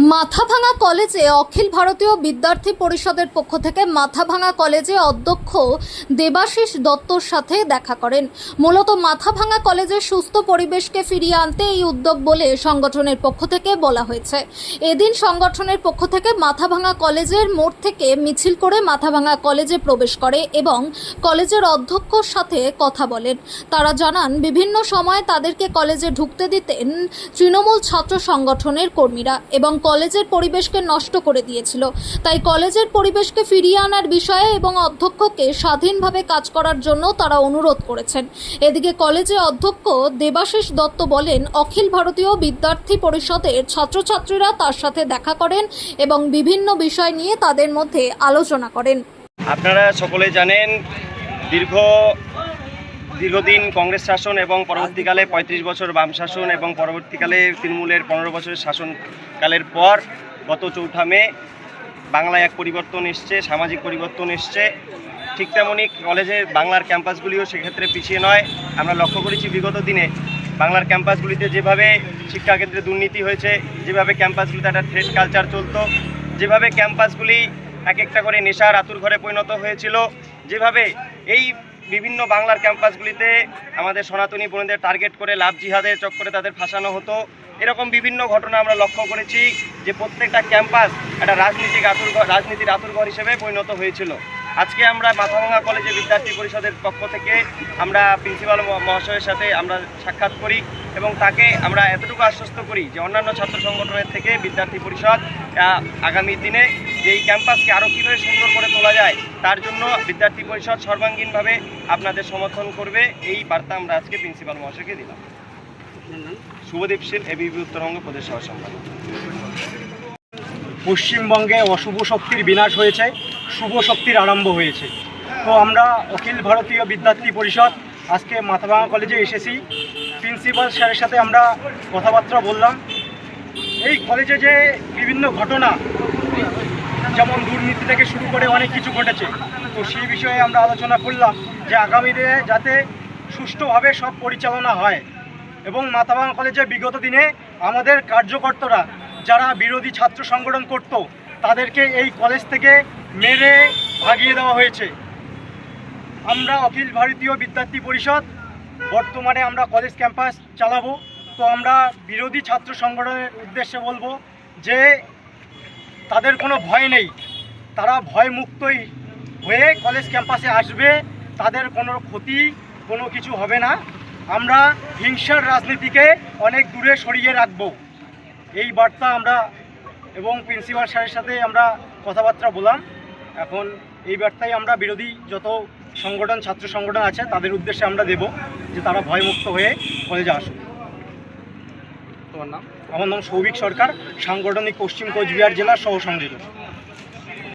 মাথাভাঙা কলেজে অখিল ভারতীয় বিদ্যার্থী পরিষদের পক্ষ থেকে মাথাভাঙা কলেজে অধ্যক্ষ দেবাশিস দত্তর সাথে দেখা করেন। মূলত মাথাভাঙা কলেজের সুস্থ পরিবেশকে ফিরিয়ে আনতে এই উদ্যোগ বলে সংগঠনের পক্ষ থেকে বলা হয়েছে। এদিন সংগঠনের পক্ষ থেকে মাথাভাঙা কলেজের মোড় থেকে মিছিল করে মাথাভাঙা কলেজে প্রবেশ করে এবং কলেজের অধ্যক্ষর সাথে কথা বলেন। তারা জানান, বিভিন্ন সময় তাদেরকে কলেজে ঢুকতে দিতেন তৃণমূল ছাত্র সংগঠনের কর্মীরা এবং কলেজের পরিবেশকে নষ্ট করে দিয়েছিল। তাই কলেজের পরিবেশকে ফিরিয়ে আনার বিষয়ে এবং অধ্যক্ষকে স্বাধীনভাবে কাজ করার জন্য তারা অনুরোধ করেছেন। এদিকে কলেজের অধ্যক্ষ দেবাশিস দত্ত বলেন, অখিল ভারতীয় বিদ্যার্থী পরিষদের ছাত্রছাত্রীরা তার সাথে দেখা করেন এবং বিভিন্ন বিষয় নিয়ে তাদের মধ্যে আলোচনা করেন। আপনারা সকলে জানেন, দীর্ঘদিন কংগ্রেস শাসন এবং পরবর্তীকালে 35 বছর বাম শাসন এবং পরবর্তীকালে তৃণমূলের 15 বছরের শাসনকালের পর গত 4 মে বাংলায় এক পরিবর্তন এসছে, সামাজিক পরিবর্তন এসছে। ঠিক তেমনই কলেজের বাংলার ক্যাম্পাসগুলিও সেক্ষেত্রে পিছিয়ে নয়। আমরা লক্ষ্য করেছি বিগত দিনে বাংলার ক্যাম্পাসগুলিতে যেভাবে শিক্ষাক্ষেত্রে দুর্নীতি হয়েছে, যেভাবে ক্যাম্পাসগুলিতে একটা থ্রেড কালচার চলতো, যেভাবে ক্যাম্পাসগুলি এক একটা করে নেশার আতুর ঘরে পরিণত হয়েছিল, যেভাবে এই বিভিন্ন বাংলার ক্যাম্পাসগুলিতে আমাদের সনাতনী বোনদের টার্গেট করে লাভ জিহাদের চক্করে তাদের ফাঁসানো হতো, এরকম বিভিন্ন ঘটনা আমরা লক্ষ্য করেছি যে প্রত্যেকটা ক্যাম্পাস একটা রাজনীতির আতুরঘর হিসেবে পরিণত হয়েছিল। আজকে আমরা মাথাভাঙা কলেজে বিদ্যার্থী পরিষদের পক্ষ থেকে আমরা প্রিন্সিপাল মহাশয়ের সাথে আমরা সাক্ষাৎ করি এবং তাকে আমরা এতটুকু আশ্বস্ত করি যে অন্যান্য ছাত্র সংগঠনের থেকে বিদ্যার্থী পরিষদ আগামী দিনে যে এই ক্যাম্পাসকে আরও কীভাবে সুন্দর করে তোলা যায় তার জন্য বিদ্যার্থী পরিষদ সর্বাঙ্গীনভাবে আপনাদের সমর্থন করবে, এই বার্তা আমরা আজকে প্রিন্সিপাল মহাশয়কে দিলাম। শুভদীপ শীল, এবিপি উত্তরবঙ্গ প্রদেশ সহ সম্পাদক। পশ্চিমবঙ্গে অশুভ শক্তির বিনাশ হয়েছে, শুভ শক্তির আরম্ভ হয়েছে। তো আমরা অখিল ভারতীয় বিদ্যার্থী পরিষদ আজকে মাথাভাঙা কলেজে এসেছি। প্রিন্সিপাল স্যারের সাথে আমরা কথাবার্তা বললাম। এই কলেজে যে বিভিন্ন ঘটনা, যেমন দুর্নীতি থেকে শুরু করে অনেক কিছু ঘটেছে, তো সেই বিষয়ে আমরা আলোচনা করলাম যে আগামী দিনে যাতে সুষ্ঠুভাবে সব পরিচালনা হয় এবং মাথাভাঙা কলেজে বিগত দিনে আমাদের কার্যকর্তারা যারা বিরোধী ছাত্র সংগঠন করত তাদেরকে এই কলেজ থেকে মেরে ভাগিয়ে দেওয়া হয়েছে। আমরা অখিল ভারতীয় বিদ্যার্থী পরিষদ বর্তমানে আমরা কলেজ ক্যাম্পাস চালাবো। তো আমরা বিরোধী ছাত্র সংগঠনের উদ্দেশ্যে বলবো যে তাদের কোনো ভয় নেই, তারা ভয়মুক্তই হয়ে কলেজ ক্যাম্পাসে আসবে, তাদের কোনো ক্ষতি কোনো কিছু হবে না। আমরা হিংসার রাজনীতিকে অনেক দূরে সরিয়ে রাখব, এই বার্তা আমরা এবং প্রিন্সিপাল স্যারের সাথে আমরা কথাবার্তা বললাম। এখন এই বার্তাই আমরা বিরোধী যত সংগঠন ছাত্র সংগঠন আছে তাদের উদ্দেশ্যে আমরা দেব যে তারা ভয়মুক্ত হয়ে কলেজে আসুক। তোমার নাম? আমার নাম সৌভিক সরকার, সাংগঠনিক পশ্চিম কোচবিহার জেলার সহ সংযোজক।